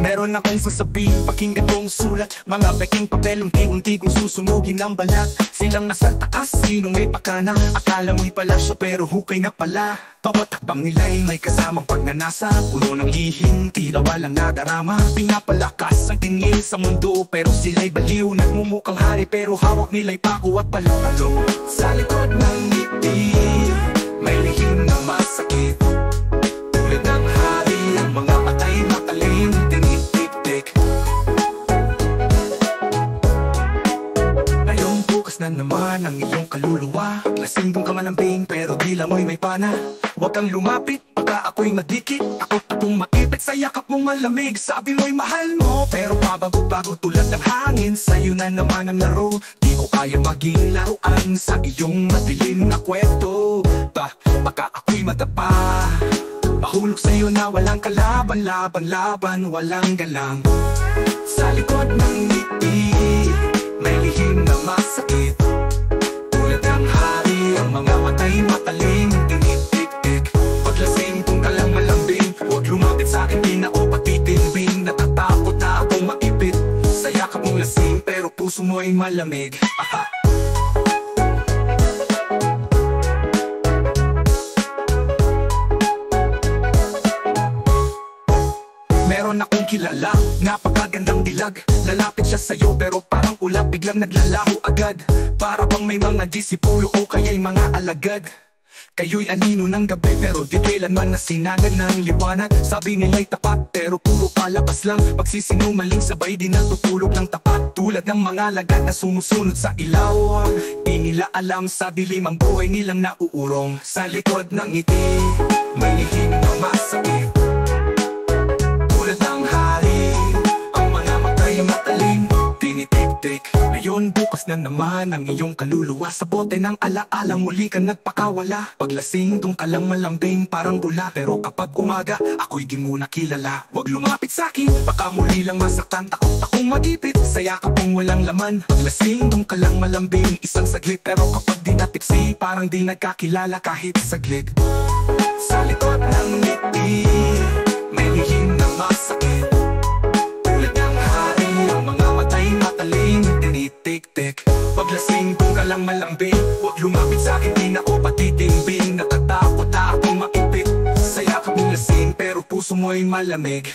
Meron akong sasabihin, pakinggan mong sulat. Mga peking papel, unti-unti kong susunugin ang balat. Silang nasa taas, sinong may pakana. Akala mo'y palasyo pero hukay na pala. Bawat hakbang nila'y may kasamang pagnanasa. Puno ng lihim, tila walang nadarama. Pinapalakas ang tingin sa mundo, pero sila'y baliw. Nagmumukhang hari pero hawak nila'y pako at palalo. Sa likod ng ngiti, may lihim na masakit. Tulad ng hari, ang mga matay matalim. Na naman ang iyong kaluluwa. Lasing dong ka malambing pero dila mo'y may pana. Huwag kang lumapit, baka ako'y madikit. Ako tatong maipit sa yakap mong malamig. Sabi mo'y mahal mo, pero pabago-bago tulad ng hangin. Sa'yo na naman ang laro, di ko kaya maging laruan. Sa iyong madilim na kwento, baka ako'y madapa. Mahulog sa'yo na walang kalaban, laban, walang galang. Sa likod ng ngiti, may lihim na masakit. Tulad ng hari, ang mga matay matalim. Tinitik-tik, paglasing kung ka lang malambing. Huwag lumapit sa'kin, di na ako patitimbing. Natatakot na akong maipit sa yakap mong lasing, pero puso mo ay malamig. Meron akong kilala, napakagandang dilag. Lalapit siya sa'yo pero parang ulap, biglang naglalaho agad. Para bang may mga disipulo o kaya'y mga alagad. Kayo'y anino ng gabi pero di kailanman nasinangan ng liwanag. Sabi nila'y tapat pero puro palabas lang. Pagsisinungaling sabay di natutulog ng tapat. Tulad ng mga lagat na sumusunod sa ilaw. Di nila alam sa dilim ang buhay nilang nauurong. Sa likod ng ngiti, may lihim na masakit. Tulad ng hari, ang mga matay matalim. Tinitik-tik, ngayon bukas na naman ang iyong kaluluwa. Sa bote ng alaala muli ka nagpakawala. Paglasing dong ka lang malambing parang bula. Pero kapag umaga, ako'y di mo nakilala. Huwag lumapit sa'kin, baka muli lang masaktan. Takot akong magipit, sa yakap mong walang laman. Paglasing dong ka lang malambing, isang saglit. Pero kapag di natipsi, parang di nagkakilala kahit saglit. Sa likod ng ngiti, may lihim na masakit. Tulad ng hari, ang mga matay matalim. Tinitik-tik, paglasing kung ka lang malambing. Huwag lumapit sa'kin, di na ako patitimbing. Natatakot na akong maipit sa yakap ng lasing, pero puso mo'y malamig.